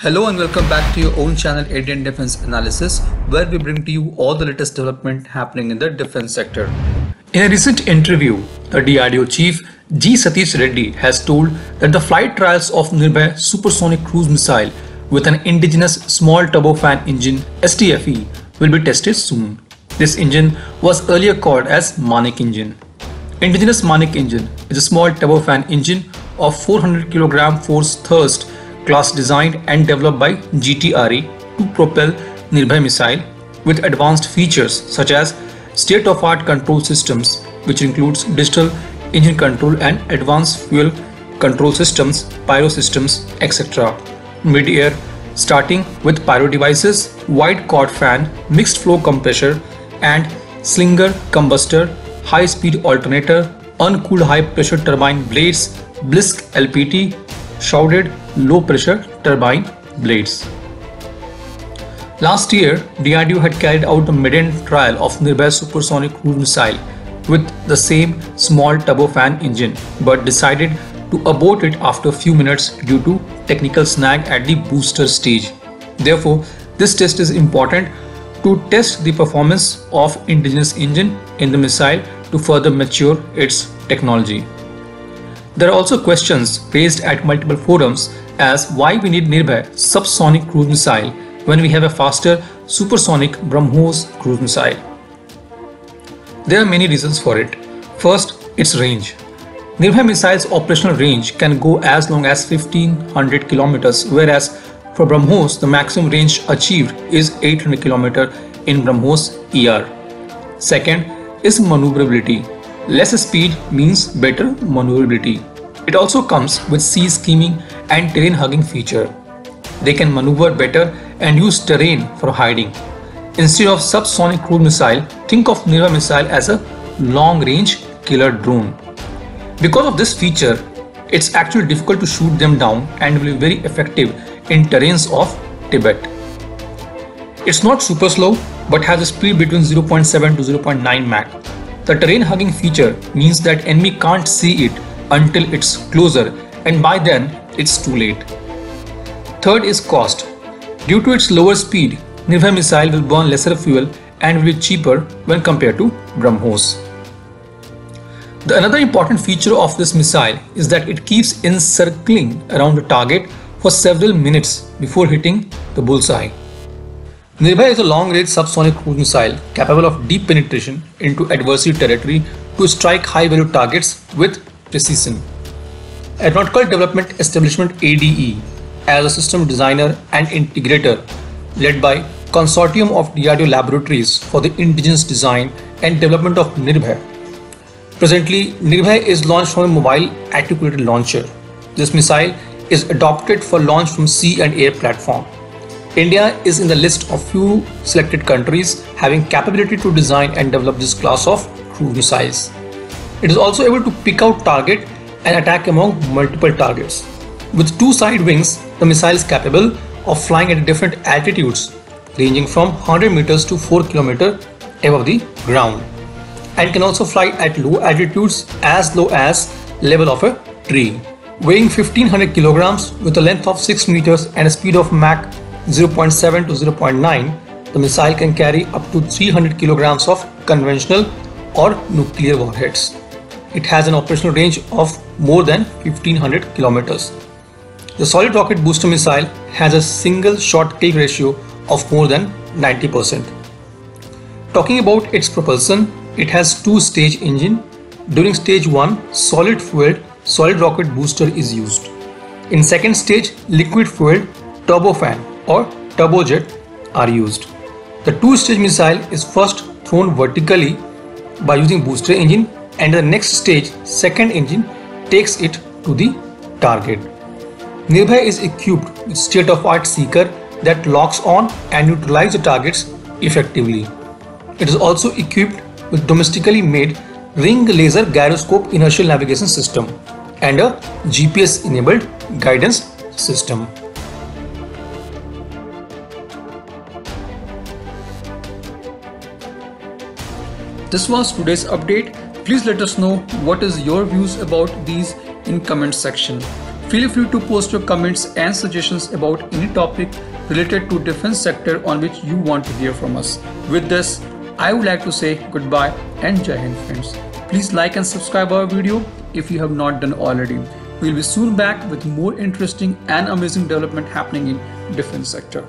Hello and welcome back to your own channel Indian Defense Analysis, where we bring to you all the latest development happening in the defense sector. In a recent interview, the DRDO chief G. Satish Reddy has told that the flight trials of Nirbhay supersonic cruise missile with an indigenous small turbofan engine STFE will be tested soon. This engine was earlier called as Manik engine. Indigenous Manik engine is a small turbofan engine of 400 kg force thrust class designed and developed by GTRE to propel Nirbhay missile with advanced features such as state-of-art control systems, which includes digital engine control and advanced fuel control systems, pyro systems, etc. Mid-air starting with pyro devices, wide chord fan, mixed flow compressor and slinger combustor, high-speed alternator, uncooled high-pressure turbine blades, Blisk LPT, shrouded low-pressure turbine blades. Last year, DRDO had carried out a maiden trial of Nirbhay supersonic cruise missile with the same small turbofan engine, but decided to abort it after a few minutes due to technical snag at the booster stage. Therefore, this test is important to test the performance of indigenous engine in the missile to further mature its technology. There are also questions raised at multiple forums as why we need Nirbhay subsonic cruise missile when we have a faster supersonic BrahMos cruise missile. There are many reasons for it. First, its range. Nirbhay missile's operational range can go as long as 1500 km, whereas for BrahMos the maximum range achieved is 800 km in BrahMos ER. Second is maneuverability. Less speed means better maneuverability. It also comes with sea skimming and terrain hugging feature. They can maneuver better and use terrain for hiding. Instead of subsonic cruise missile, think of Nirbhay missile as a long-range killer drone. Because of this feature, it's actually difficult to shoot them down and will be very effective in terrains of Tibet. It's not super slow but has a speed between 0.7 to 0.9 Mach. The terrain hugging feature means that enemy can't see it until it's closer, and by then it's too late. Third is cost. Due to its lower speed, Nirbhay missile will burn lesser fuel and will be cheaper when compared to BrahMos. Another important feature of this missile is that it keeps encircling around the target for several minutes before hitting the bullseye. Nirbhay is a long-range subsonic cruise missile capable of deep penetration into adversary territory to strike high-value targets with precision. Aeronautical Development Establishment ADE, as a system designer and integrator led by Consortium of DRDO laboratories for the indigenous design and development of Nirbhay. Presently, Nirbhay is launched from a mobile articulated launcher. This missile is adopted for launch from sea and air platform. India is in the list of few selected countries having capability to design and develop this class of cruise missiles. It is also able to pick out target and attack among multiple targets. With two side wings, the missile is capable of flying at different altitudes ranging from 100 meters to 4 km above the ground, and can also fly at low altitudes as low as level of a tree. Weighing 1500 kilograms with a length of 6 meters and a speed of Mach 0.7 to 0.9, the missile can carry up to 300 kilograms of conventional or nuclear warheads. It has an operational range of more than 1500 kilometers. The solid rocket booster missile has a single shot kill ratio of more than 90%. Talking about its propulsion, it has two-stage engine. During stage 1, solid-fueled solid rocket booster is used. In second stage, liquid-fueled turbofan or turbojet are used. The two-stage missile is first thrown vertically by using booster engine, and the next stage, second engine, takes it to the target. Nirbhay is equipped with state-of-art seeker that locks on and neutralizes the targets effectively. It is also equipped with domestically made ring laser gyroscope inertial navigation system and a GPS-enabled guidance system. This was today's update. Please let us know what is your views about these in comment section. Feel free to post your comments and suggestions about any topic related to defense sector on which you want to hear from us. With this, I would like to say goodbye and Jai Hind friends. Please like and subscribe our video if you have not done already. We'll be soon back with more interesting and amazing development happening in defense sector.